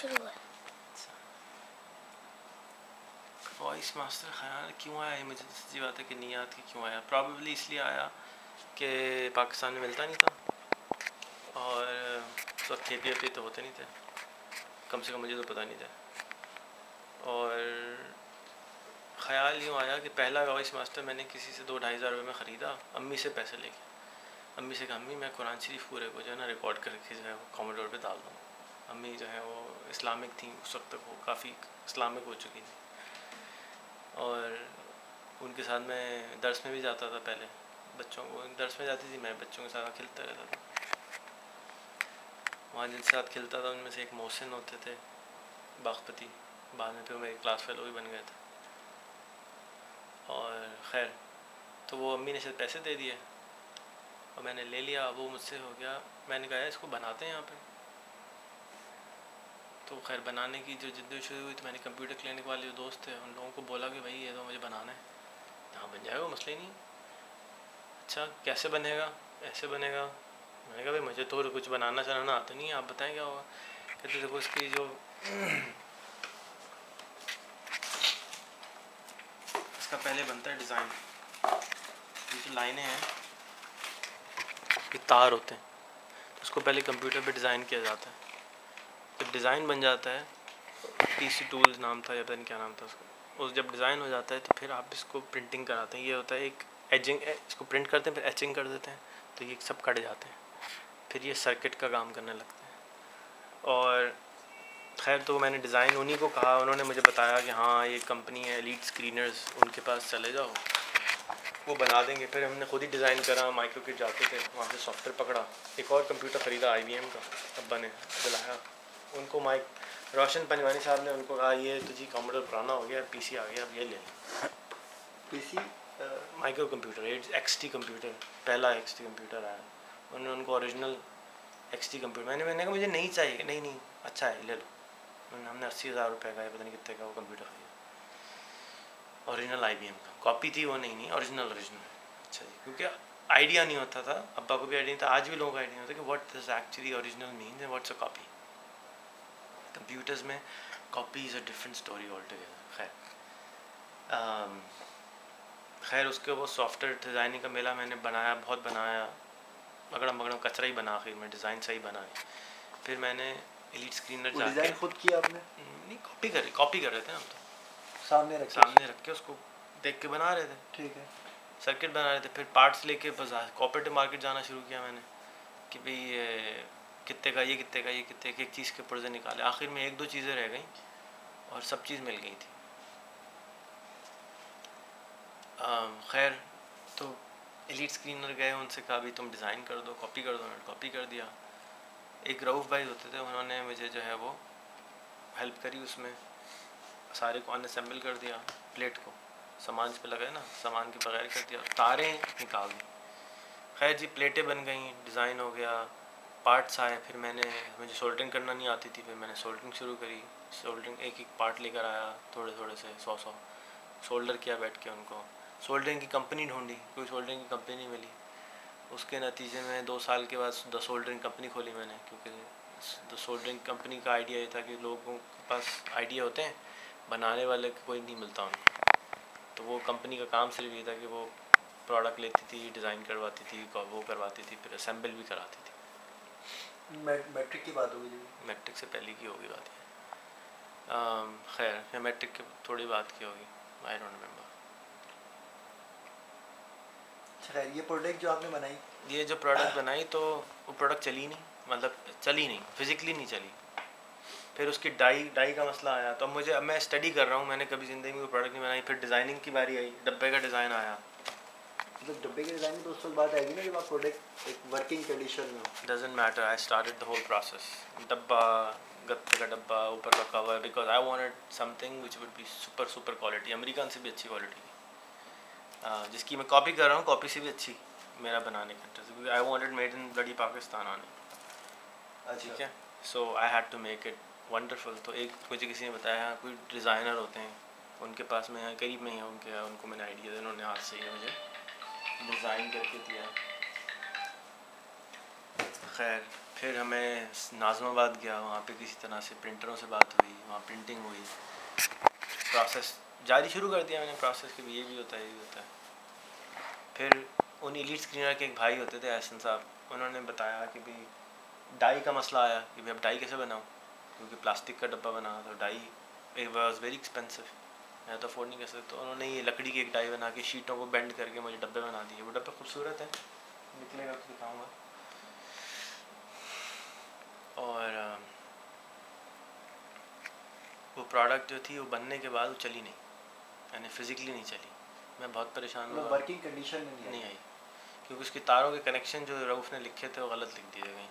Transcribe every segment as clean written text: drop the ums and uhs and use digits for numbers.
शुरू है। Voice master ख्याल क्यों आया है मुझे सच्ची बात है कि नहीं याद कि क्यों आया। प्रॉबेबली इसलिए आया कि पाकिस्तान में मिलता नहीं था और उस वक्त खेती तो होते नहीं थे, कम से कम मुझे तो पता नहीं था। और ख़्याल यूँ आया कि पहला वॉइस मास्टर मैंने किसी से 2-2.5 हज़ार रुपये में ख़रीदा, अम्मी से पैसे लेके। अम्मी से कहा अम्मी मैं कुरान शरीफ पूरे को जो है ना रिकॉर्ड करके जो है वो कॉमोडोर पे डाल दूँ। अम्मी जो है वो इस्लामिक थी उस वक्त तक, वो काफ़ी इस्लामिक हो चुकी थी और उनके साथ मैं दर्स में भी जाता था। पहले बच्चों को दर्स में जाती थी, मैं बच्चों के साथ खेलता रहता था। वहाँ जिनके साथ खेलता था उनमें से एक मोहसिन होते थे बागपती, बाद में फिर मेरे क्लास फेलो भी बन गए थे। और ख़ैर तो वो अम्मी ने शायद पैसे दे दिए और मैंने ले लिया। वो मुझसे हो गया, मैंने कहा इसको बनाते हैं यहाँ पे। तो खैर बनाने की जो जिद्द शुरू हुई तो मैंने कंप्यूटर क्लिनिक वाले जो दोस्त थे उन लोगों को बोला कि भाई ये तो मुझे बनाना है। हाँ बन जाएगा, मसला ही नहीं। अच्छा कैसे बनेगा? ऐसे बनेगा। मैंने कहा भाई मुझे तो कुछ बनाना चलाना आता नहीं है, आप बताएं क्या होगा। कहते देखो इसकी जो इसका पहले बनता है डिज़ाइन। ये जो लाइनें हैं ये तार होते हैं, तो उसको पहले कंप्यूटर पे डिज़ाइन किया जाता है। जब डिज़ाइन बन जाता है, पीसी टूल्स नाम था या पता नहीं क्या नाम था उसका, उस जब डिज़ाइन हो जाता है तो फिर आप इसको प्रिंटिंग कराते हैं। ये होता है एक एचिंग, इसको प्रिंट करते हैं फिर एचिंग कर देते हैं तो ये सब कट जाते हैं, फिर ये सर्किट का काम करने लगते हैं। और खैर तो मैंने डिज़ाइन उन्हीं को कहा, उन्होंने मुझे बताया कि हाँ ये कंपनी है एलीट स्क्रीनर्स, उनके पास चले जाओ वो बना देंगे। फिर हमने खुद ही डिज़ाइन करा, माइक्रो किट जाते थे वहाँ से सॉफ्टवेयर पकड़ा, एक और कंप्यूटर ख़रीदा IBM का, अब्बा ने दिलाया उनको। रोशन पंजवानी साहब ने उनको कहा ये तो जी कॉमोडोर पुराना हो गया, PC आ गया, अब ये ले लें। PC micro computer XT computer, पहला XT कंप्यूटर आया। उन्होंने उनको ओरिजिनल XT कंप्यूटर, मैंने कहा मुझे नहीं चाहिए। नहीं अच्छा है ले लो। हमने 80,000 रुपये का पता नहीं कितने का वो कंप्यूटर खरीदा, ओरिजिनल IBM का। कॉपी थी वो, नहीं ओरिजिनल। अच्छा जी, क्योंकि आइडिया नहीं होता था, अब्बा को भी आइडिया नहीं था, आज भी लोगों का आइडिया नहीं होता कि what this actually original means and what's a copy. Computers में copy is a different story altogether. खैर उसके वो सॉफ्टवेयर डिज़ाइनिंग का मेला मैंने बनाया, बहुत बनाया, अगड़म कचरा ही बना, आखिर में डिज़ाइन सही बना। फिर मैंने एलीट स्क्रीनर जाके डिज़ाइन खुद किया आपने? नहीं, कॉपी कर रहे थे हम तो, सामने रख के उसको देख के बना रहे थे। ठीक है, सर्किट बना रहे थे। फिर पार्ट्स लेके बाजार कोऑपरेटिव मार्केट जाना शुरू किया मैंने कि भाई कितने का, ये कितने का, ये कितने, एक चीज़ के पुर्जे निकाले। आखिर में 1-2 चीज़ें रह गई और सब चीज़ मिल गई थी। खैर तो एलीट स्क्रीनर गए, उनसे कहा भी तुम डिज़ाइन कर दो, कॉपी कर दो। उन्होंने कॉपी कर दिया। एक रऊफ़ भाई होते थे, उन्होंने मुझे जो है वो हेल्प करी, उसमें सारे को अनअसेंबल कर दिया, प्लेट को सामान पे लगाए ना, सामान के बगैर कर दिया, तारें निकाल दी। खैर जी प्लेटें बन गई, डिज़ाइन हो गया, पार्ट्स आए। फिर मुझे सोल्डरिंग करना नहीं आती थी, फिर मैंने सोल्डरिंग शुरू करी। सोल्डरिंग एक पार्ट लेकर आया, थोड़े से 100 सोल्डर किया बैठ के उनको। सोल्डरिंग की कंपनी ढूंढी, कोई सोल्डरिंग की कंपनी नहीं मिली। उसके नतीजे में 2 साल के बाद द सोल्डरिंग कंपनी खोली मैंने, क्योंकि द सोल्डरिंग कंपनी का आइडिया ये था कि लोगों के पास आइडिया होते हैं, बनाने वाले कोई नहीं मिलता उनको। तो वो कंपनी का काम सिर्फ ये था कि वो प्रोडक्ट लेती थी, डिज़ाइन करवाती थी, वो करवाती थी, फिर असेंबल भी कराती थी। मैट्रिक की बात होगी? मैट्रिक से पहले की होगी बात है। खैर या मैट्रिक की थोड़ी बात की होगी, आई डोंट रिमेंबर। अच्छा, ये प्रोडक्ट जो आपने बनाई, ये जो प्रोडक्ट बनाई तो वो प्रोडक्ट चली नहीं, मतलब चली नहीं, फिज़िकली नहीं चली। फिर उसकी डाई का मसला आया। तो अब मैं स्टडी कर रहा हूँ, मैंने कभी ज़िंदगी में वो प्रोडक्ट नहीं बनाई। फिर डिज़ाइनिंग की बारी आई, डब्बे का डिज़ाइन आया। मतलब डब्बे के डिज़ाइन तो उस वक्त बात आएगी ना जब आप प्रोडक्ट एक वर्किंग कंडीशन में हो। Doesn't matter, I started the whole process. डब्बा, गत्ते का डब्बा, ऊपर का cover, because I wanted something which would be super quality, American से भी अच्छी क्वालिटी की, जिसकी मैं कॉपी कर रहा हूँ, कॉपी से भी अच्छी मेरा बनाने का इंटरेस्ट, क्योंकि I wanted made in bloody Pakistan on it. ठीक है, so I had to make it wonderful. तो एक मुझे किसी ने बताया कोई डिज़ाइनर होते हैं, उनके पास में करीब में ही उनको मैंने आइडिया दिया, उन्होंने हाथ से ही मुझे डिज़ाइन करके दिया। खैर फिर हमें नाज़माबाद गया, वहाँ पे किसी तरह से प्रिंटरों से बात हुई, वहाँ प्रिंटिंग हुई, प्रोसेस जारी शुरू कर दिया मैंने प्रोसेस के भी, ये भी होता है ये भी होता है। फिर उन एलीट स्क्रीनर के एक भाई होते थे एहसन साहब, उन्होंने बताया कि भाई डाई का मसला आया कि भाई अब डाई कैसे बनाऊँ, क्योंकि प्लास्टिक का डब्बा बना तो die it was very expensive, मैं तो अफोर्ड नहीं कर सकता। तो उन्होंने ये लकड़ी की एक डाई बना के शीटों को बेंड करके मुझे डब्बे बना दिए। वो डब्बे खूबसूरत है, निकलेगा तो दिखाऊँगा। और वो प्रोडक्ट जो थी वो बनने के बाद वो चली नहीं, यानी फिज़िकली नहीं चली। मैं बहुत परेशान हुआ, वर्किंग कंडीशन में नहीं आई, क्योंकि उसके तारों के कनेक्शन जो रऊफ़ ने लिखे थे वो गलत लिख दिए गए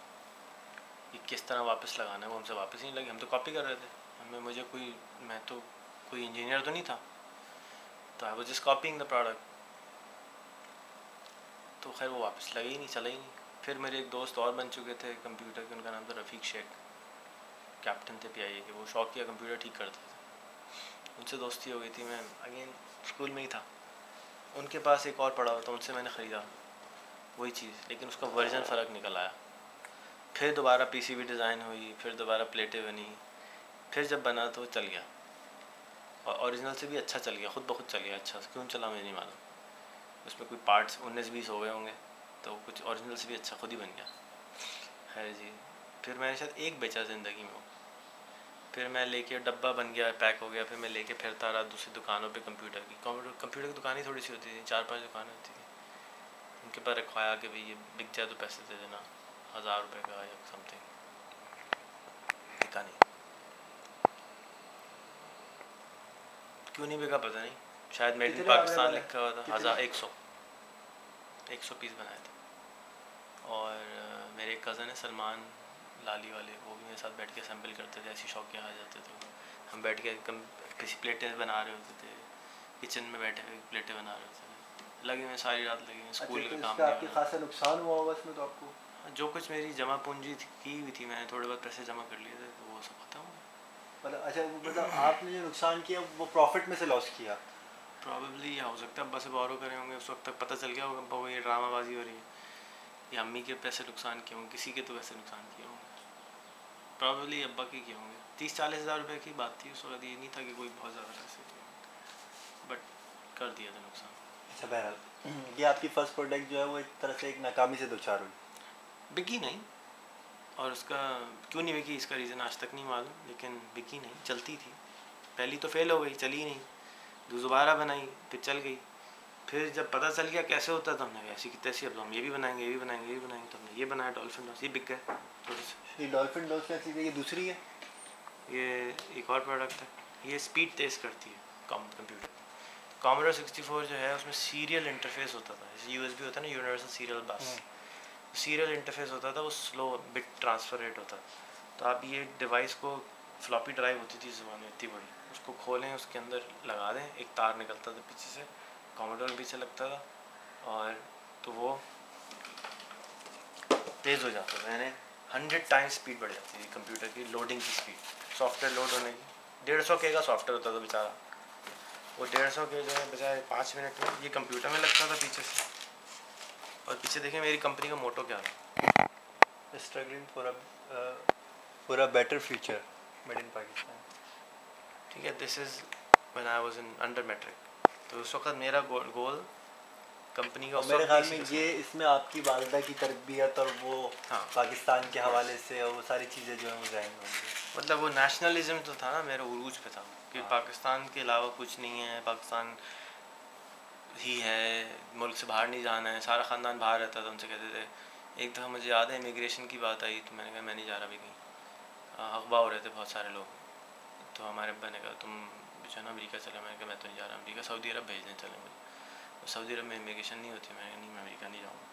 कि किस तरह वापस लगाना है। वो हमसे वापस नहीं लगे, हम तो कॉपी कर रहे थे, हमें मुझे कोई, मैं तो कोई इंजीनियर तो नहीं था, तो I was just copying the product. तो खैर वो वापस लगे ही नहीं, चला ही नहीं। फिर मेरे एक दोस्त और बन चुके थे कंप्यूटर के, उनका नाम था रफ़ीक शेख, कैप्टन थे PIA के, वो शौक किया कंप्यूटर ठीक करते थे, उनसे दोस्ती हो गई थी। मैं अगेन स्कूल में ही था, उनके पास एक और पड़ा हुआ था, उनसे मैंने ख़रीदा वही चीज़, लेकिन उसका वर्जन फ़र्क निकल आया। फिर दोबारा PCB डिज़ाइन हुई, फिर दोबारा प्लेटें बनी, फिर जब बना तो चल गया, और ओरिजिनल से भी अच्छा चल गया, खुद ब खुद चल गया। अच्छा क्यों चला मुझे नहीं मालूम, उसमें कोई पार्ट्स 19-20 हो गए होंगे, तो कुछ ओरिजिनल से भी अच्छा खुद ही बन गया। खैर जी, फिर मैंने शायद एक बेचा ज़िंदगी में, फिर मैं लेके डब्बा बन गया, पैक हो गया, फिर मैं लेके फिरता रहा दूसरी दुकानों पे कंप्यूटर की दुकान ही थोड़ी सी होती थी, 4-5 दुकानें होती थी, उनके पास रखवाया कि भाई ये बिक जाए तो पैसे दे देना, 1000 रुपये का या समथिंग, बिका नहीं। क्यों नहीं बिका पता नहीं, शायद मेड इन पाकिस्तान लिखा हुआ था। 100 पीस बनाए थे। और मेरे एक कज़न है सलमान लाली वाले, वो भी मेरे साथ बैठ के असेंबल करते थे, ऐसी शौक के आ जाते थे। हम बैठ के किसी प्लेटें बना रहे होते थे, किचन में बैठे हुए प्लेटें बना रहे होते थे, लगे मैं सारी रात लगे स्कूल का काम आपके खासा नुकसान हुआ होगा इसमें तो आपको? जो कुछ मेरी जमा पूंजी की हुई थी, मैंने थोड़े बहुत पैसे जमा कर लिए थे, तो वो सब खत्म हो गया। मतलब अच्छा, मतलब आपने जो नुकसान किया वो प्रॉफिट में से लॉस किया? प्रॉबेबली हो सकता है अब्बा से बोरो करे होंगे, उस वक्त तक पता चल गया होगा अब्बा को ये ड्रामाबाजी हो रही है, या अम्मी के पैसे नुकसान किए होंगे, किसी के तो पैसे नुकसान किए होंगे, प्रॉबेबली अब्बा के किए होंगे। 30-40 हज़ार रुपये की बात थी उस वक्त, ये नहीं था कि कोई बहुत ज़्यादा पैसे थे, बट कर दिया था नुकसान। अच्छा बहरहाल ये आपकी फ़र्स्ट प्रोडक्ट जो है वो एक तरह से एक नाकामी से दो चार हुई। बिकी नहीं, और उसका क्यों नहीं बिकी इसका रीज़न आज तक नहीं मालूम, लेकिन बिकी नहीं, चलती थी। पहली तो फेल हो गई, चली नहीं, दोबारा बनाई, फिर चल गई। फिर जब पता चल गया कैसे होता तो हमने ऐसी की तैसी, अब तो हम ये भी बनाएंगे, ये भी बनाएंगे, ये भी बनाएंगे, तो हमने ये बनाया डॉल्फिन डॉस, ये बिक गए थोड़े से। ये डॉल्फिन डॉस क्या चीज़ है? ये दूसरी है? ये एक और प्रोडक्ट है, ये स्पीड तेज़ करती है कंप्यूटर। कॉमोडोर 64 जो है उसमें सीरियल इंटरफेस होता था, जैसे USB होता है ना, यूनिवर्सल सीरियल बस, सीरियल इंटरफेस होता था, वो स्लो बिट ट्रांसफ़र रेट होता। तो आप ये डिवाइस को, फ्लॉपी ड्राइव होती थी ज़माने इतनी बड़ी, उसको खोलें, उसके अंदर लगा दें, एक तार निकलता था पीछे से, कॉमोडोर पीछे लगता था, और तो वो तेज़ हो जाता था, यानी 100 टाइम्स स्पीड बढ़ जाती थी कंप्यूटर की लोडिंग की स्पीड, सॉफ्टवेयर लोड होने की। 150 K का सॉफ्टवेयर होता था बेचारा, वो 150 K जो है बजाय 5 मिनट में ये कंप्यूटर में लगता था पीछे से। और पीछे देखें मेरी कंपनी का मोटो क्या है, struggling for a better future made in Pakistan. ठीक है, this is when I was in under matric, तो उस वक्त मेरा गोल कंपनी का, मेरे ख्याल में ये इसमें आपकी वालदा की तरबियत और वो हाँ, पाकिस्तान के हवाले से और वो सारी चीज़ें जो हैं वो ज़ाहिर होंगी। मतलब वो नेशनलिज्म तो था ना, मेरे उरूज पे था कि हाँ। पाकिस्तान के अलावा कुछ नहीं है, पाकिस्तान ही है, मुल्क से बाहर नहीं जाना है, सारा ख़ानदान बाहर रहता था, उनसे कहते थे। एक दफ़ा मुझे याद है इमिग्रेशन की बात आई, तो मैंने कहा मैं नहीं जा रहा भी कहीं, अगवा हो रहे थे बहुत सारे लोग, तो हमारे अब्बा ने कहा तुम जो है ना अमेरिका चले, मैंने कहा मैं तो नहीं जा रहा अमेरिका, सऊदी अरब भेजने चले मुझे, तो सऊदी अरब में इमिग्रेशन नहीं होती, मैंने कहा नहीं मैं अमेरिका नहीं जाऊँगा,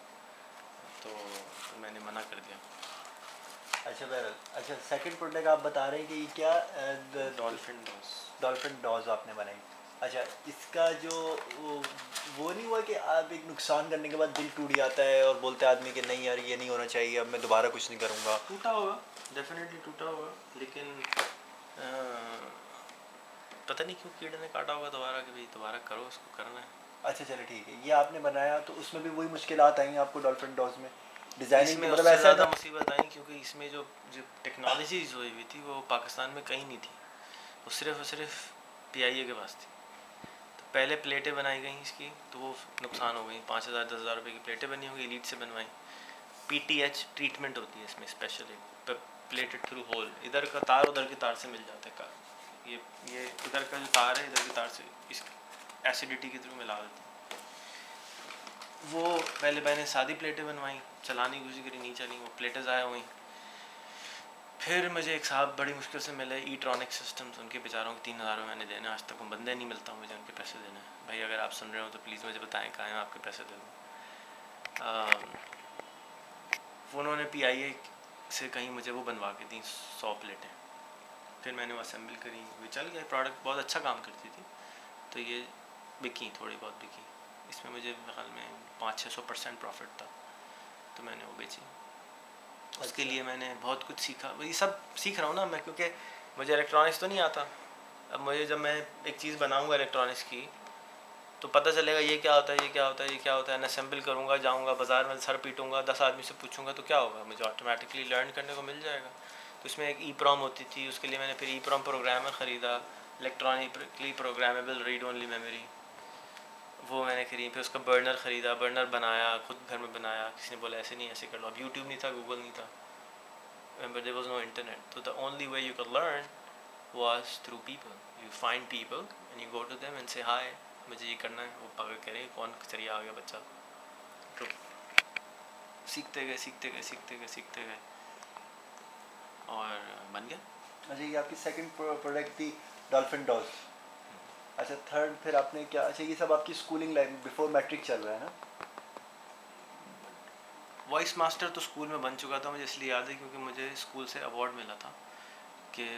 तो मैंने मना कर दिया। अच्छा बहरहाल, अच्छा सेकंड प्रोडक्ट आप बता रहे हैं कि क्या डॉल्फिन डॉज आपने बनाई। अच्छा इसका जो वो नहीं हुआ कि आप एक नुकसान करने के बाद दिल टूट जाता है और बोलते हैं आदमी कि नहीं यार ये नहीं होना चाहिए, अब मैं दोबारा कुछ नहीं करूँगा? टूटा होगा, डेफिनेटली टूटा होगा, लेकिन पता नहीं क्यों कीड़े ने काटा होगा दोबारा कि भाई दोबारा करो, उसको करना है। अच्छा चलो ठीक है, ये आपने बनाया तो उसमें भी वही मुश्किलात आई आपको डॉल्फिन डॉज में? डिज़ाइनिंग इसमें मतलब उससे ऐसा ज़्यादा था। मुसीबत आई क्योंकि इसमें जो जो टेक्नोलॉजी हुई हुई थी वो पाकिस्तान में कहीं नहीं थी, वो सिर्फ PIA के पास थी। तो पहले प्लेटें बनाई गई इसकी तो वो नुकसान हो गई, 5,000 10,000 रुपये की प्लेटें बनी होंगी, लीड से बनवाई। PTH ट्रीटमेंट होती है इसमें स्पेशली, प्लेटेड थ्रू होल, इधर का तार उधर की तार से मिल जाता है कार, ये इधर का जो तार है इधर की तार से इस एसिडिटी के थ्रू मिला देते हैं। वो पहले मैंने सादी प्लेटें बनवाई, चलानी कोशिश करी, नहीं चली, वो प्लेटें ज़ाया हुई। फिर मुझे एक साहब बड़ी मुश्किल से मिले, E-ट्रॉनिक सिस्टम्स, उनके बेचारों को 3,000 रुपये मैंने देने, आज तक वो बंदे नहीं मिलता मुझे उनके पैसे देने। भाई अगर आप सुन रहे हो तो प्लीज़ मुझे बताएं कहाँ हैं, आपके पैसे दे दूँ। उन्होंने PIA से कहीं मुझे वो बनवा के दी 100 प्लेटें, फिर मैंने वो असेंबल करी, वो चल गया, प्रोडक्ट बहुत अच्छा काम करती थी, तो ये बिकी, थोड़ी बहुत बिकी। इसमें मुझे ख्याल में 500-600% प्रॉफिट था, तो मैंने वो बेची। उसके लिए मैंने बहुत कुछ सीखा, ये सब सीख रहा हूँ ना मैं, क्योंकि मुझे इलेक्ट्रॉनिक्स तो नहीं आता। अब मुझे जब मैं एक चीज़ बनाऊँगा इलेक्ट्रॉनिक्स की तो पता चलेगा ये क्या होता है, ये क्या होता है, ये क्या होता है, असेंबल करूँगा, जाऊँगा बाज़ार में सर पीटूँगा, 10 आदमी से पूछूँगा तो क्या होगा, मुझे ऑटोमेटिकली लर्न करने को मिल जाएगा। तो इसमें एक EEPROM होती थी, उसके लिए मैंने फिर EEPROM प्रोग्रामर ख़रीदा, electronically programmable read only memory, वो मैंने खरीदी। फिर उसका बर्नर ख़रीदा, बर्नर बनाया, खुद घर में बनाया, किसी ने बोला ऐसे नहीं ऐसे कर लो। अब यूट्यूब नहीं था, गूगल नहीं था, remember there was no internet, so the only way you could learn was through people. You find people and you go to them and say hi, मुझे ये करना है, वो पागल कह रहे हैं कौन चलिए आ गया बच्चा, तो सीखते गए सीखते गए सीखते गए सीखते गए और बन गया। अच्छा, ये आपकी सेकंड प्रोडक्ट थी डॉल्फिन डॉल्स। अच्छा, थर्ड फिर आपने क्या, अच्छा ये सब आपकी स्कूलिंग लाइफ बिफोर मैट्रिक चल रहा है ना? वॉइस मास्टर तो स्कूल में बन चुका था, मुझे इसलिए याद है क्योंकि मुझे स्कूल से अवार्ड मिला था, कि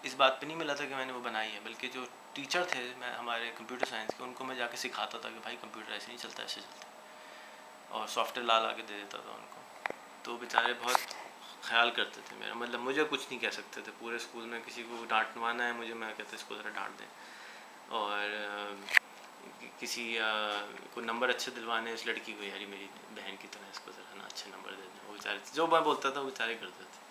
इस बात पे नहीं मिला था कि मैंने वो बनाई है, बल्कि जो टीचर थे मैं हमारे कंप्यूटर साइंस के, उनको मैं जाके सिखाता था कि भाई कंप्यूटर ऐसे नहीं चलता, ऐसे चलता है, और सॉफ्टवेयर ला के दे देता था उनको। तो बेचारे बहुत ख्याल करते थे मेरा, मतलब मुझे कुछ नहीं कह सकते थे पूरे स्कूल में, किसी को डांटवाना है मुझे, मैं कहते इसको ज़रा डांट दें, और किसी को नंबर अच्छे दिलवाने उस लड़की को, यार मेरी बहन की तरह इसको ज़रा ना अच्छे नंबर दे दें, वो बेचारे जो मैं बोलता था वो बेचारे करते थे।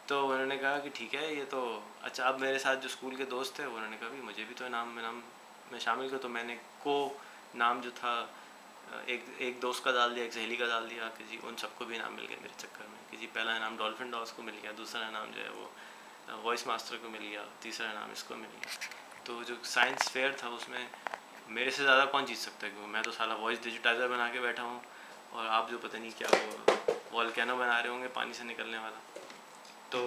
तो उन्होंने कहा कि ठीक है ये तो अच्छा। अब मेरे साथ जो स्कूल के दोस्त थे उन्होंने कहा भी मुझे भी तो नाम में शामिल कर, तो मैंने को नाम जो था एक दोस्त का डाल दिया, एक सहेली का डाल दिया कि जी उन सबको भी नाम मिल गया मेरे चक्कर में, कि जी पहला नाम डॉल्फिन डॉल्स को मिल गया, दूसरा नाम जो है वो वॉइस मास्टर को मिल गया, तीसरा नाम इसको मिल गया। तो जो साइंस फेयर था उसमें मेरे से ज़्यादा कौन जीत सकता है, क्योंकि मैं तो साला वॉइस डिजिटाइज़र बना के बैठा हूँ, और आप जो पता नहीं क्या वो वॉल्केनो बना रहे होंगे पानी से निकलने वाला। तो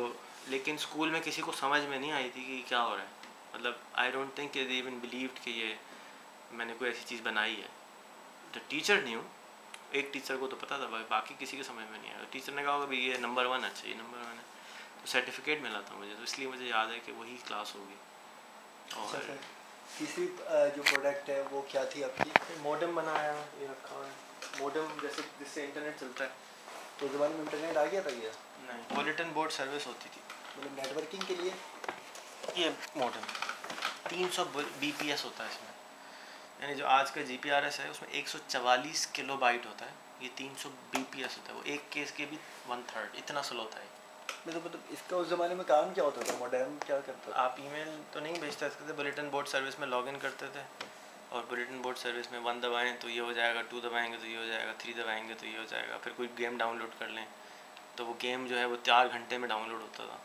लेकिन स्कूल में किसी को समझ में नहीं आई थी कि क्या हो रहा है, मतलब I don't think they even believed कि ये मैंने कोई ऐसी चीज़ बनाई है। द टीचर न्यू, एक टीचर को तो पता था भाई, बाकी किसी के समझ में नहीं आया। टीचर ने कहा होगा भाई ये नंबर 1, अच्छा ये नंबर 1 है, तो सर्टिफिकेट मिला था मुझे, तो इसलिए मुझे याद है कि वही क्लास होगी। और तीसरी जो प्रोडक्ट है वो क्या थी आपकी? मॉडेम बनाया, ये रखा हुआ है मॉडेम, जैसे जिससे इंटरनेट चलता है। तो ज़माने में इंटरनेट आ गया था ये? नहीं, बुलेटिन बोर्ड सर्विस होती थी, मतलब नेटवर्किंग के लिए। ये मॉडेम 300 BPS होता है इसमें, यानी जो आज का GPRS है उसमें 144 किलोबाइट होता है, ये 300 BPS होता है, वो एक केस के भी 1/3 इतना स्लो होता है। मतलब इसका उस ज़माने में काम क्या होता था, मॉडेम क्या करता था? आप ईमेल तो नहीं भेजते थे, बुलेटिन बोर्ड सर्विस में लॉगिन करते थे, और बुलेटिन बोर्ड सर्विस में 1 दबाएं तो ये हो जाएगा, 2 दबाएंगे तो ये हो जाएगा, 3 दबाएंगे तो ये हो जाएगा, फिर कोई गेम डाउनलोड कर लें तो वो गेम जो है वो 4 घंटे में डाउनलोड होता था।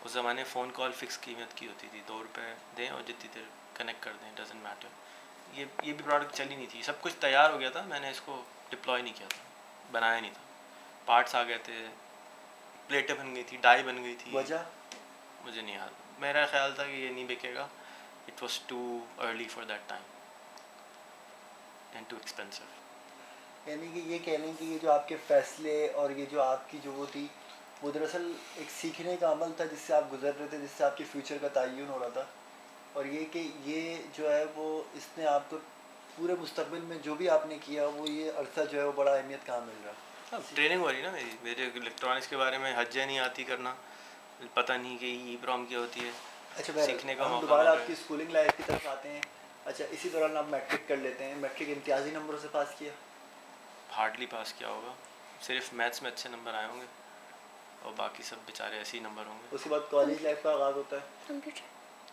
उस ज़माने फ़ोन कॉल फिक्स कीमत की होती थी, 2 रुपये दें और जितनी देर कनेक्ट कर दें, डजेंट मैटर। ये भी प्रोडक्ट चली नहीं थी, सब कुछ तैयार हो गया था, मैंने इसको डिप्लॉय नहीं किया था, बनाया नहीं था, पार्ट्स आ गए थे, प्लेटें बन गई थी, डाई बन गई थी। वजह मुझे नहीं याद, मेरा ख्याल था कि ये नहीं बिकेगा, it was too early for that time and too expensive. यानी कि ये कह लें कि ये जो आपके फ़ैसले और ये जो आपकी जो वो थी, वो दरअसल एक सीखने का अमल था जिससे आप गुजर रहे थे, जिससे आपके फ्यूचर का तयन हो रहा था, और ये कि ये जो है वो इसने आपको पूरे मुस्तकबिल में जो भी आपने किया वो ये अरसा जो है वो बड़ा अहमियत कहाँ मिल रहा। ट्रेनिंग हो रही ना मेरे इलेक्ट्रॉनिक्स के बारे में हज्जे नहीं आती करना, पता नहीं कि EEPROM क्या होती है। अच्छा, सीखने का हम दोबारा आपकी स्कूलिंग लाइफ की तरफ आते हैं। अच्छा, इसी दौरान आप मैट्रिक कर लेते हैं, मैट्रिक इम्तियाजी नंबरों से पास किया? हार्डली पास किया होगा, सिर्फ मैथ्स में अच्छे नंबर आए होंगे और बाकी सब बेचारे ऐसे ही नंबर होंगे। उसके बाद कॉलेज लाइफ का आगाज़ होता है।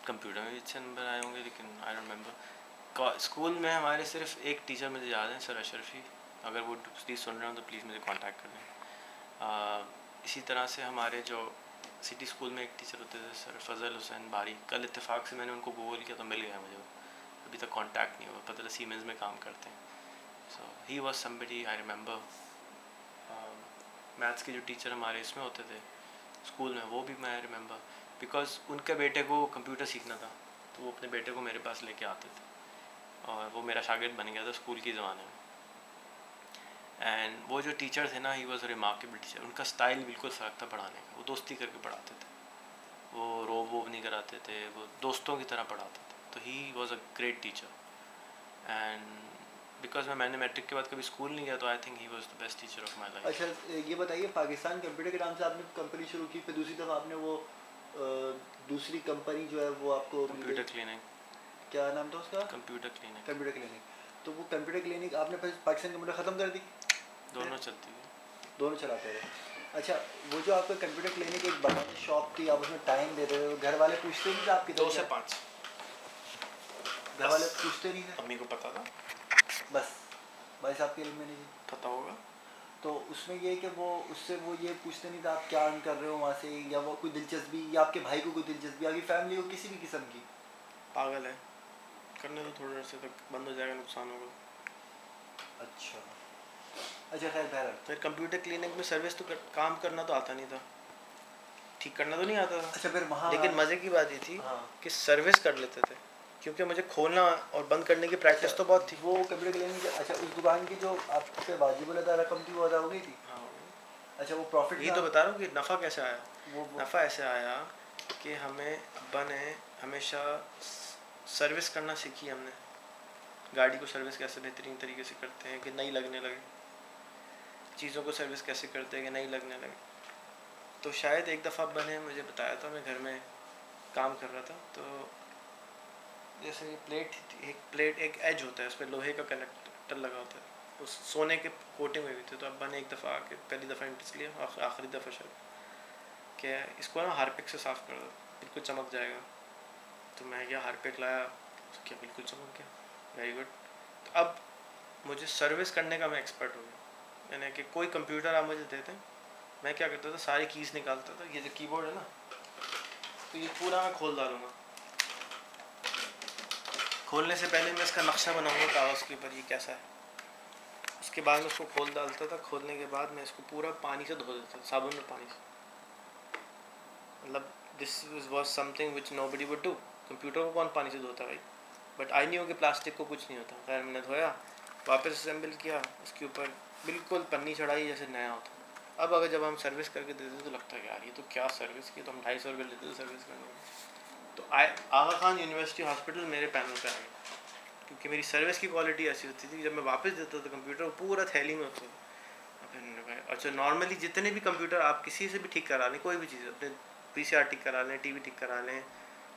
कंप्यूटर में भी अच्छे नंबर आए होंगे, लेकिन आई डोंट रिमेंबर। स्कूल में हमारे सिर्फ एक टीचर मुझे याद है, सर अशरफी। अगर वो प्लीज़ सुन रहे हो तो प्लीज़ मुझे कांटेक्ट कर लें। इसी तरह से हमारे जो सिटी स्कूल में एक टीचर होते थे सर फजल हुसैन बारी, कल इत्तेफाक से मैंने उनको गूगल किया तो मिल गया मुझे, अभी तक कांटेक्ट नहीं हुआ, पता चला सीमेंस में काम करते हैं। So he was somebody I remember. Maths के जो टीचर हमारे इसमें होते थे स्कूल में, वो भी मैं रिमेंबर, बिकॉज उनके बेटे को कंप्यूटर सीखना था तो वो अपने बेटे को मेरे पास लेके आते थे और वो मेरा शागिर्द बन गया था स्कूल के ज़माने में। एंड वो जो टीचर थे ना, he was a remarkable teacher. उनका स्टाइल बिल्कुल फ़र्क था पढ़ाने का, वो दोस्ती करके पढ़ाते थे, वो रोब वोब नहीं कराते थे, वो दोस्तों की तरह पढ़ाते थे। तो he was a great teacher. And because मैंने मैट्रिक के बाद कभी स्कूल नहीं गया तो I think he was the best teacher of my life. अच्छा ये बताइए, पाकिस्तान कंप्यूटर के नाम से आपने कंपनी शुरू की, फिर दूसरी तरफ आपने वो दूसरी कंपनी जो है वो आपको कंप्यूटर क्लिनिक, क्या नाम था उसका? Computer clinic. Computer clinic. तो वो कंप्यूटर क्लिनिक आपने फिर पाकिस्तान कंप्यूटर ख़त्म कर दी? दोनों चलती है, दोनों चलाते रहे। अच्छा, वो जो आपका कंप्यूटर क्लिनिक एक बनाने शॉप थी, आप उसमें टाइम दे रहे हो, घर वाले पूछते नहीं थे आपकी? 2 से 5 घर वाले पूछते नहीं थे? अम्मी को पता था, बस भाई साहब के इल्म में नहीं पता होगा। तो उसमें ये कि वो उससे वो ये पूछते नहीं था आप क्या अर्न कर रहे हो वहाँ से, या वो कोई दिलचस्पी, या आपके भाई को कोई दिलचस्पी, आपकी फैमिली को किसी भी किस्म की? पागल है, करने तो थोड़े अर्से तक, बंद हो जाएगा, नुकसान होगा। अच्छा अच्छा, खैर बहरहाल फिर कंप्यूटर क्लिनिक में सर्विस तो काम करना तो आता नहीं था, ठीक करना तो नहीं आता था। अच्छा, फिर वहाँ लेकिन मज़े की बात ये थी हाँ कि सर्विस कर लेते थे, क्योंकि मुझे खोलना और बंद करने की प्रैक्टिस तो बहुत थी। वो कंप्यूटर क्लिनिक, अच्छा उस दुकान की जो आप पे वाजिब अदा रकम थी वो अदा हो गई थी? हाँ, अच्छा, वो प्रॉफिट ये तो बता रहा हूँ कि नफ़ा कैसे आया। वो नफ़ा ऐसे आया कि हमें अब्बा ने हमेशा सर्विस करना सीखी हमने, गाड़ी को सर्विस कैसे बेहतरीन तरीके से करते हैं कि नहीं लगने लगे, चीज़ों को सर्विस कैसे करते हैं कि नहीं लगने लगे। तो शायद एक दफ़ा अब्बा ने मुझे बताया था, मैं घर में काम कर रहा था, तो जैसे प्लेट एक एज होता है, उस पर लोहे का कनेक्टर लगा होता है, उस सोने के कोटिंग हुए थे। तो अब्बा ने एक दफ़ा आके पहली दफ़ा इंटरेस्ट लिया, आखिरी दफ़ा शायद, क्या इसको ना हार्पिक से साफ़ कर दो, बिल्कुल चमक जाएगा। तो मैं क्या हार्पिक लाया, क्या बिल्कुल चमक गया, वेरी गुड। तो अब मुझे सर्विस करने का मैं एक्सपर्ट हो गया, यानी कि कोई कंप्यूटर आप मुझे देते हैं, मैं क्या करता था, सारी कीज़ निकालता था, ये जो कीबोर्ड है ना, तो ये पूरा मैं खोल डालूँगा। खोलने से पहले मैं इसका नक्शा बनाऊँगा कागज़ के ऊपर, ये कैसा है, उसके बाद मैं उसको खोल डालता था। खोलने के बाद मैं इसको पूरा पानी से धो देता था, साबुन में पानी से। मतलब this was something which nobody would do. Computer को कौन पानी से धोता भाई, बट आई न्यू कि प्लास्टिक को कुछ नहीं होता। खैर मैंने धोया, वापस असेंबल किया, उसके ऊपर बिल्कुल पन्नी चढ़ाई जैसे नया होता। अब अगर जब हम सर्विस करके देते तो लगता है यार ये तो क्या सर्विस की, तो हम 250 रुपये लेते थे सर्विस करने में। तो आगा खान यूनिवर्सिटी हॉस्पिटल मेरे पैनल पे आ गया, क्योंकि मेरी सर्विस की क्वालिटी ऐसी होती थी कि जब मैं वापस देता था कंप्यूटर, वो पूरा थैली में होता था। फिर अच्छा, नॉर्मली जितने भी कंप्यूटर आप किसी से भी ठीक करा लें, कोई भी चीज़, अपने पीसीआर ठीक करा लें, टीवी ठीक करा लें,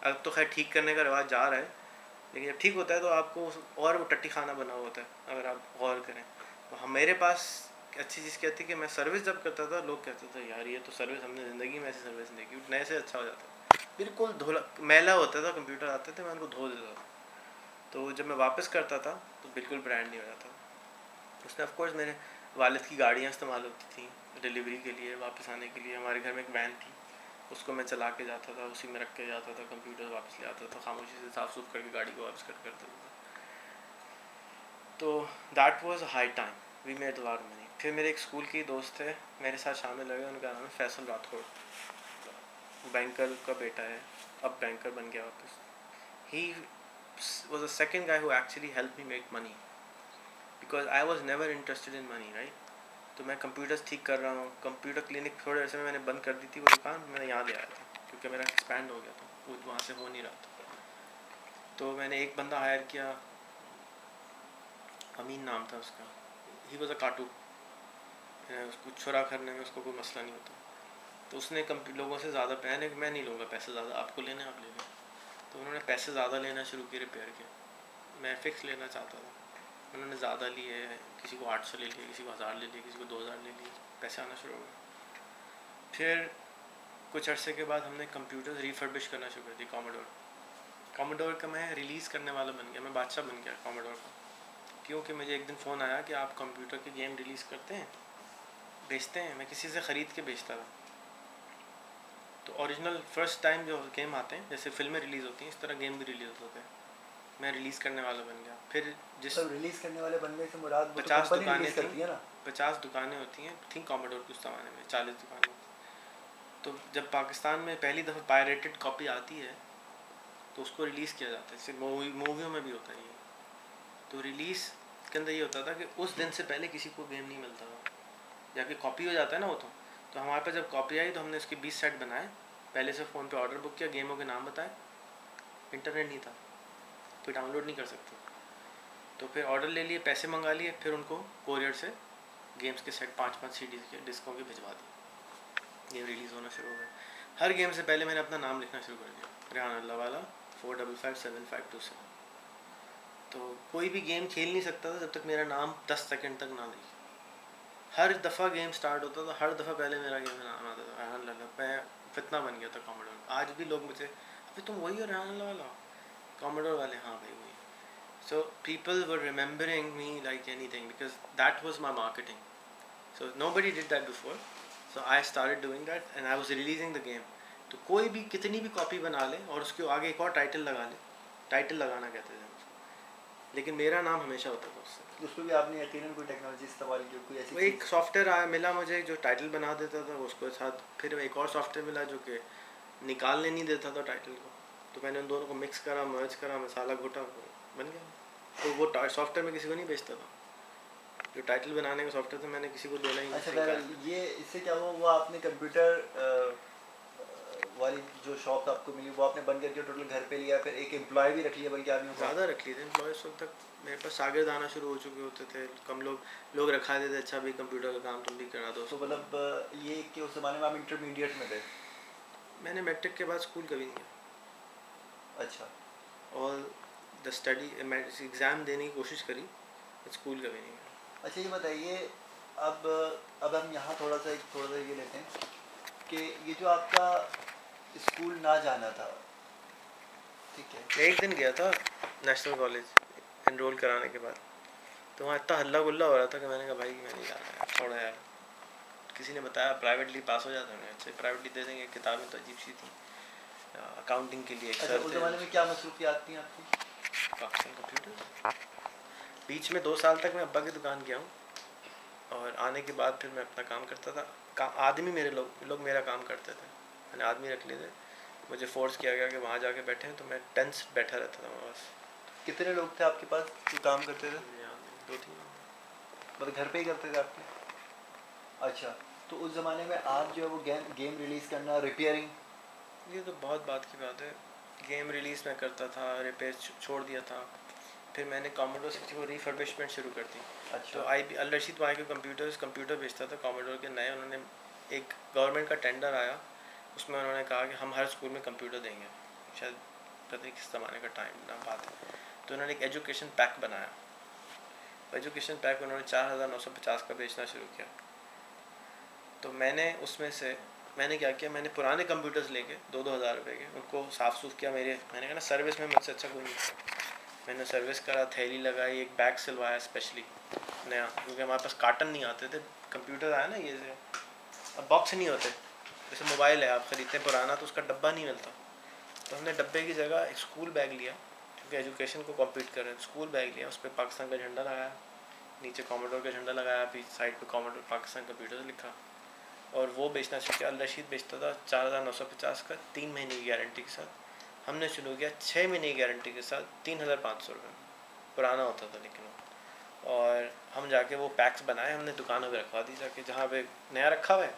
अब तो खैर ठीक करने का रिवाज जा रहा है, लेकिन जब ठीक होता है तो आपको और वो टट्टी खाना बना होता है अगर आप गौर करें। तो हम मेरे पास अच्छी चीज़ क्या थी कि मैं सर्विस जब करता था, लोग कहते थे यार ये तो सर्विस हमने ज़िंदगी में ऐसी सर्विस नहीं देखी, नए से अच्छा हो जाता है। बिल्कुल धोला मैला होता था कंप्यूटर, आते थे मैं उनको धो देता था, तो जब मैं वापस करता था तो बिल्कुल ब्रांड नहीं हो जाता। उसने ऑफकोर्स मेरे वालिद की गाड़ियाँ इस्तेमाल होती थी डिलीवरी के लिए, वापस आने के लिए। हमारे घर में एक वैन थी, उसको मैं चला के जाता था, उसी में रख के जाता था, कंप्यूटर वापस ले आता था, खामोशी से साफ़ सुफ करके गाड़ी को वापस कर देता था। तो that was high time, we made a lot of money. फिर मेरे एक स्कूल के दोस्त थे, मेरे साथ शामिल हुए, उनका नाम है फैसल राठौड़, बैंकर का बेटा है, अब बैंकर बन गया वापस। ही was the second guy who actually helped me make money because I was never interested in money, right? तो मैं कंप्यूटर्स ठीक कर रहा हूँ, कंप्यूटर क्लिनिक थोड़े अर्से में मैंने बंद कर दी थी, वो दुकान मैंने यहाँ ले आया था क्योंकि मेरा एक्सपैंड हो गया था, वो वहाँ से हो नहीं रहा था। तो मैंने एक बंदा हायर किया, अमीन नाम था उसका, ही वॉज अ काटू, उसको छुरा करने में उसको कोई मसला नहीं होता। तो उसने लोगों से ज़्यादा, मैं नहीं लूँगा पैसे ज़्यादा, आपको लेने आप ले लें। तो उन्होंने पैसे ज़्यादा लेना शुरू किए रिपेयर के, मैं फ़िक्स लेना चाहता था, उन्होंने ज़्यादा लिए, किसी को 800 ले लिए, किसी को 1000 ले लिए, किसी को 2000 ले लिए, पैसे आना शुरू हो गए। फिर कुछ अरसे के बाद हमने कंप्यूटर्स रिफर्बिश करना शुरू कर दी। कॉमोडोर का मैं रिलीज़ करने वाला बन गया, मैं बादशाह बन गया कॉमोडोर का, क्योंकि मुझे एक दिन फ़ोन आया कि आप कंप्यूटर के गेम रिलीज़ करते हैं, बेचते हैं। मैं किसी से ख़रीद के बेचता था। तो ओरिजिनल फर्स्ट टाइम जो गेम आते हैं, जैसे फिल्में रिलीज़ होती हैं, इस तरह गेम भी रिलीज़ होते हैं। मैं रिलीज़ करने वाला बन गया। फिर जिस रिलीज़ करने वाले बनने से मुराद 50 दुकानें करती है ना, 50 दुकानें होती हैं थी कॉमोडोर के उस ज़माने में, 40 दुकानें। तो जब पाकिस्तान में पहली दफ़ा पायरेटेड कॉपी आती है तो उसको रिलीज़ किया जाता है। जैसे मूवियों में भी होता है ये। तो रिलीज़ के अंदर ये होता था कि उस दिन से पहले किसी को गेम नहीं मिलता था, जाके कॉपी हो जाता है ना वो। तो हमारे पास जब कॉपी आई तो हमने उसके 20 सेट बनाए, पहले से फ़ोन पे ऑर्डर बुक किया, गेमों के नाम बताए, इंटरनेट नहीं था, फिर डाउनलोड नहीं कर सकते। तो फिर ऑर्डर ले लिए, पैसे मंगा लिए, फिर उनको कोरियर से गेम्स के सेट 5-5 सीडीज़ के डिस्कों के भिजवा दिए। गेम रिलीज़ होना शुरू हो गया। हर गेम से पहले मैंने अपना नाम लिखना शुरू कर दिया, रेहान अल्लाहवाला 4557527। तो कोई भी गेम खेल नहीं सकता था जब तक मेरा नाम 10 सेकंड तक ना लिखे। हर दफ़ा गेम स्टार्ट होता था, हर दफ़ा पहले मेरा गेम का नाम आता था रेहान अल्लाह। मैं फितना बन गया था कॉमोडोर। आज भी लोग मुझे, अभी तुम वही हो रेहान अल्लाहवाला, कॉमोडोर वाले? हाँ भाई वही। So people were remembering me like anything because that was my marketing. So nobody did that before. So I started doing that and I was releasing the game. तो कोई भी कितनी भी कॉपी बना ले और उसके आगे एक और टाइटल लगा ले, टाइटल लगाना कहते थे उसको, लेकिन मेरा नाम हमेशा होता था उससे। उसमें भी आपने यकीनन कोई टेक्नोलॉजी इस्तेमाल की, कोई ऐसी वो एक सॉफ्टवेयर आया मिला मुझे जो टाइटल बना देता था उसको साथ, फिर एक और सॉफ्टवेयर मिला जो कि निकालने नहीं देता था टाइटल को। तो मैंने उन दोनों को मिक्स करा, मर्ज करा, मसाला घोटा, बन गया। तो वो सॉफ्टवेयर मैं किसी को नहीं बेचता था, जो टाइटल बनाने का सॉफ्टवेयर था मैंने किसी को देना ही नहीं। अच्छा, ये इससे क्या हुआ, वो आपने कंप्यूटर वाली जो शॉप आपको मिली वो आपने बंद करके टोटल घर पे लिया, फिर एक एम्प्लॉय भी रख लिया, बल्कि आदमी ज़्यादा रख लिए थे एम्प्लॉय। उस वक्त तक मेरे पास शागिर्द आना शुरू हो चुके होते थे, कम लोग रखा देते, अच्छा भाई कंप्यूटर का काम तुम भी करा दो। तो मतलब ये कि उस ज़माने में आप इंटरमीडिएट में थे? मैंने मैट्रिक के बाद स्कूल कभी नहीं किया। अच्छा। और द स्टडी एग्ज़ाम देने की कोशिश करी, स्कूल कभी नहीं किया। अच्छा, ये बताइए, अब हम यहाँ थोड़ा सा ये लेते हैं कि ये जो आपका स्कूल ना जाना था, ठीक है, मैं एक दिन गया था नेशनल कॉलेज एनरोल कराने के बाद, तो वहाँ इतना हल्ला गुल्ला हो रहा था कि मैंने कहा भाई मैं नहीं जाना यार, छोड़ो यार। किसी ने बताया प्राइवेटली पास हो जाता है, अच्छा प्राइवेटली दे देंगे। किताबें तो अजीब सी थी अकाउंटिंग के लिए। अच्छा, उस ज़माने में क्या मसरूफियात थी आपकी? पाकिस्तान कंप्यूटर। बीच में 2 साल तक मैं अब्बा की दुकान गया हूँ, और आने के बाद फिर मैं अपना काम करता था। आदमी मेरे लोग मेरा काम करते थे, मैंने आदमी रख लिए थे। मुझे फोर्स किया गया कि वहाँ जाके बैठे हैं, तो मैं टेंस बैठा रहता था बस। कितने लोग थे आपके पास जो काम करते थे? 2-3। मतलब घर पे ही करते थे आपके? अच्छा, तो उस ज़माने में आप जो है वो गेम रिलीज़ करना, रिपेयरिंग, ये तो बहुत बात की बात है। गेम रिलीज़ मैं करता था, रिपेयर छोड़ दिया था। फिर मैंने कॉमोडोर 64 को रिफर्बिशमेंट शुरू कर दी। अच्छा। तो अल रशीद भाई के कंप्यूटर बेचता था कॉमोडोर के नए। उन्होंने एक गवर्नमेंट का टेंडर आया, उसमें उन्होंने कहा कि हम हर स्कूल में कंप्यूटर देंगे, शायद पता नहीं किस ज़माने का टाइम ना बात है। तो उन्होंने एक एजुकेशन पैक बनाया। एजुकेशन पैक उन्होंने 4950 का बेचना शुरू किया। तो मैंने क्या किया, मैंने पुराने कंप्यूटर्स लेके 2-2 हज़ार रुपये के उनको साफ़ सूफ किया। मैंने कहा ना सर्विस में मुझसे अच्छा कोई नहीं। मैंने सर्विस करा, थैली लगाई, एक बैग सिलवाया स्पेशली नया, क्योंकि हमारे पास कार्टन नहीं आते थे। कंप्यूटर आया ना ये से, अब बॉक्स नहीं होते, जैसे मोबाइल है आप ख़रीदते हैं पुराना तो उसका डब्बा नहीं मिलता। तो हमने डब्बे की जगह एक स्कूल बैग लिया, क्योंकि एजुकेशन को कम्पीट कर रहे हैं। स्कूल बैग लिया, उस पर पाकिस्तान का झंडा लगाया, नीचे कॉमोडोर का झंडा लगाया, पीछे साइड पे कॉमोडोर पाकिस्तान कंप्यूटर लिखा, और वो बेचना शुरू किया। अल रशीद बेचता था 4950 का 3 महीने की गारंटी के साथ। हमने शुरू किया 6 महीने की गारंटी के साथ 3500 रुपये में, पुराना होता था लेकिन वो। और हम जाके वो पैक्स बनाए, हमने दुकानों पे रखवा दी जाके, जहाँ पे नया रखा हुआ है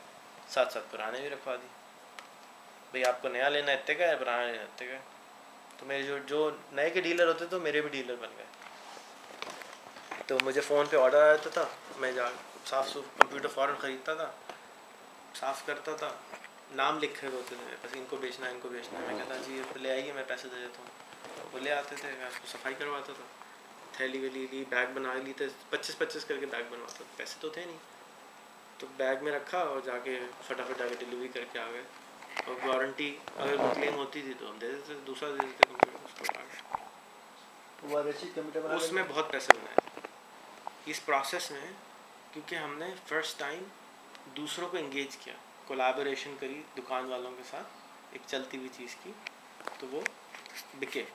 साथ साथ पुराने भी रखवा दी। भाई आपको नया लेना इतने का है, पुराना लेना इतने का है। तो मेरे जो नए के डीलर होते तो मेरे भी डीलर बन गए। तो मुझे फ़ोन पे ऑर्डर आ जाता था, मैं जा साफ़ सूफ कंप्यूटर फ़ौरन ख़रीदता था, साफ़ करता था, नाम लिखे होते थे बस, इनको बेचना है, इनको बेचना है। मैं कहता जी ले आइए, मैं पैसे दे देता हूँ। वो ले आते थे, मैं उसको सफाई करवाता था। थैली वैली ली, बैग बना ली, तो 25-25 करके बैग बनवाता, पैसे तो थे नहीं, तो बैग में रखा और जाके फटाफट जाके डिलीवरी करके आ गए। और वारंटी अगर कोई क्लेम होती थी तो हम दे देते, दूसरा दे देते कंप्यूटर उसको आगे। बहुत अच्छी कंप्यूटर बना उसमें बहुत पैसे बनाए इस प्रोसेस में, क्योंकि हमने फर्स्ट टाइम दूसरों को एंगेज किया, कोलैबोरेशन करी दुकान वालों के साथ एक चलती हुई चीज़ की, तो वो बिके।